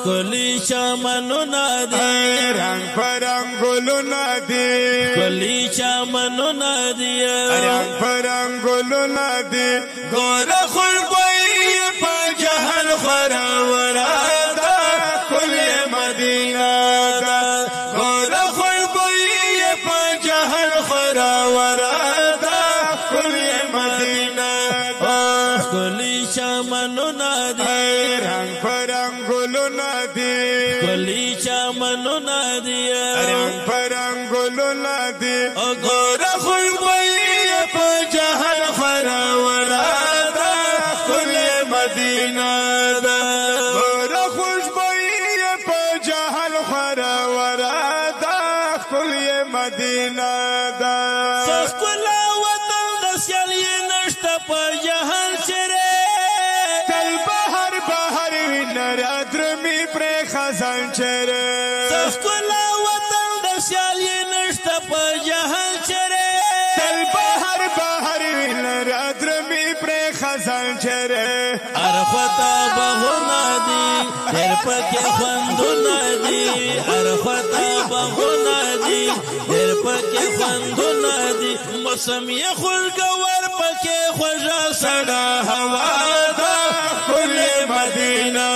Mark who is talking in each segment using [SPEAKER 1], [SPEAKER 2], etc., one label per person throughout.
[SPEAKER 1] کلی چمنونه دي
[SPEAKER 2] رنگ پرنگ گلونه دي
[SPEAKER 1] کلی چمنونه دي
[SPEAKER 2] رنگ پرنگ گلونه دي ګوره خړبوي په جهل خورورا ده کلی مدینه ده ګوره خړبوي په جهل خورورا ده کلی مدینه ده
[SPEAKER 1] کلی چمنونه دي
[SPEAKER 2] رنگ پرنگ گلونه دي
[SPEAKER 1] کلی چمنونه دي
[SPEAKER 2] رنگ پرنگ گلونه دي ګوره خړبوي په جهل خورورا ده کلی مدینه ده ګوره خوشبويي په جهل خورورا ده کلی مدینه ده
[SPEAKER 1] ښکلا وطن د سیال یې نشته په جهان چیرې
[SPEAKER 2] تل بهر بهر وینر ادرمی پر خزان چره
[SPEAKER 1] ښکلا وطن د سیال یې نشته په جهان چیرې
[SPEAKER 2] تل بهر بهر وینر ادرمی پر خزان چره
[SPEAKER 1] ارخوتا بغونه دي ډېر پکې خوندونه دي ارخوتا بغونه دي ډېر پکې خوندونه دي موسم یې خوشګور پکې خوږه سړه هوا ده
[SPEAKER 2] کلی مدینه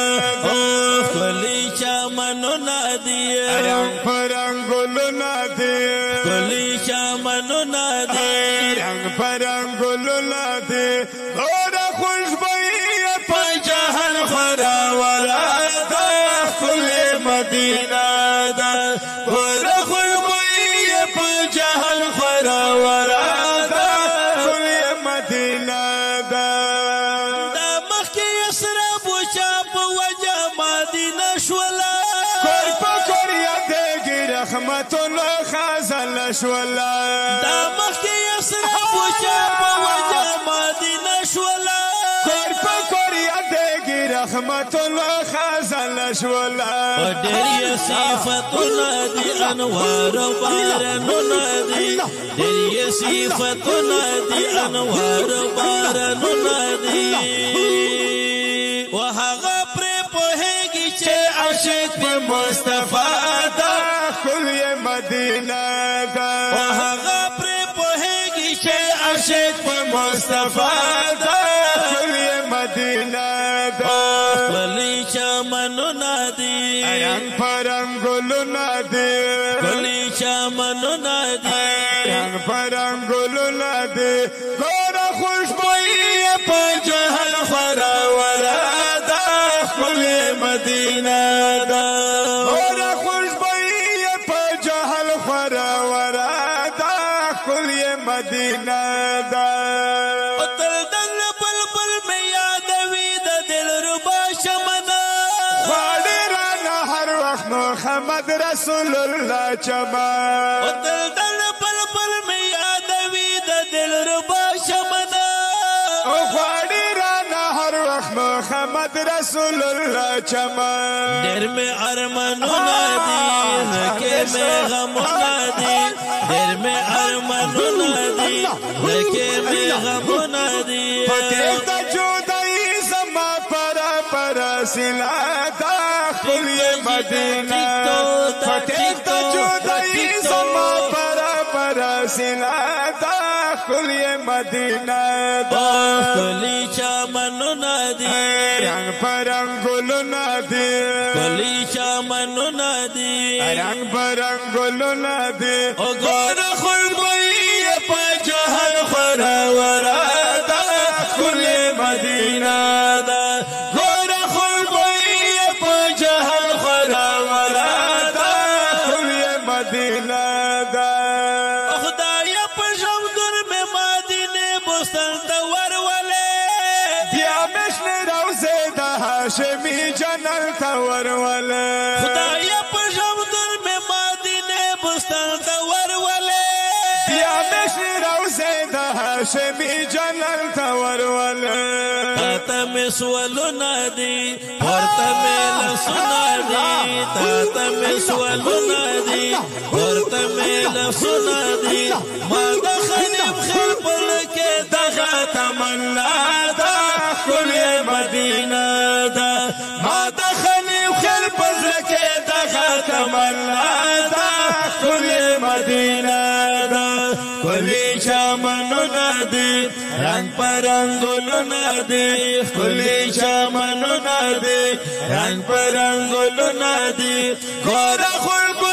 [SPEAKER 1] کلی چمنونه دي
[SPEAKER 2] رنگ پرنگ گلونه دي
[SPEAKER 1] کلی چمنونه دي
[SPEAKER 2] رنگ پرنگ گلونه دي ګوره خوشبويي په جهل خورورا ده کلی مدینه ده ګوره خوشبويي په جهل خورورا ده کلی مدینه ده
[SPEAKER 1] دا مخکې اسراب وچا په وجه مدینه شوله
[SPEAKER 2] کور په کور یادېږي رحمتونه خزان شوله
[SPEAKER 1] دا مخکې اسراب وچا په وجه مدینه شوله
[SPEAKER 2] کور په کور یادېږي رحمتونه خزان شوله
[SPEAKER 1] ډېر یې صفتونه دي انوار بارانونه دي ډېر یې صفتونه دي انوار بارانونه دي وهغه پرې پوهېږي چې
[SPEAKER 2] عاشق په مصطفی ده کلی مدینه ده
[SPEAKER 1] وهغه پرې پوهېږي چې
[SPEAKER 2] عاشق په مصطفی ده کلی مدینه ده
[SPEAKER 1] کلی چمنونه دي
[SPEAKER 2] رنگ پرنگ گلونه دي
[SPEAKER 1] کلی چمنونه دي
[SPEAKER 2] رنگ پرنگ گلونه دي ګوره خوشبويي په جهل خورورا ده کلی مدینه ده ګوره خوشبويي په جهل خورورا ده کلی مدینه ده
[SPEAKER 1] تل دل بلبل می یادوي د دلربا شمنا
[SPEAKER 2] خواړې رانه هر وخت محمد رسول الله چما
[SPEAKER 1] تل دل بلبل می یادوي د دلربا شمنا
[SPEAKER 2] خواړې رانه هر وخت محمد رسول الله چما
[SPEAKER 1] ډېر می ارمانونه دي لکه می غمونه دي ډېر می ارمانونه دي لکه می غمونه دي
[SPEAKER 2] پټې ته جودای زما پر سلا دا کلی مدینه پټې ته جودای زما پر سلا دا کلی مدینه
[SPEAKER 1] کلی چمنونه دي
[SPEAKER 2] رنگ پرنگ گلونه دي
[SPEAKER 1] کلی چمنونه دي
[SPEAKER 2] رنگ پرنگ گلونه دي
[SPEAKER 1] ګوره
[SPEAKER 2] خوشبويي په جهل خورورا ده کلی مدینه ده ګوره خوشبويي په جهل خورورا ده کلی مدینه ده
[SPEAKER 1] خدای په شمګر مې مدینه بوستان ته ورولې
[SPEAKER 2] بیا مشن روزه د هاشمي جنت ته ورولې
[SPEAKER 1] خدای په شمګر مې مدینه بوستان ته ورولې
[SPEAKER 2] بیا مشن روزه د هاشمي جنت ته ورولې
[SPEAKER 1] تاته مې سوالونه دي ورته مې لاسونه دي تاته مې سوالونه دي ورته مې لاسونه دي ما د خنیم خیر پر کې دغه تمنا ده کلی مدینه ده
[SPEAKER 2] ما د خنیم خیر پزکه د ختم الله دا کلی مدینه دا کلی چمنو ندی رنگ پرنگلو ندی کلی چمنو ندی رنگ پرنگلو ندی گورا خلقو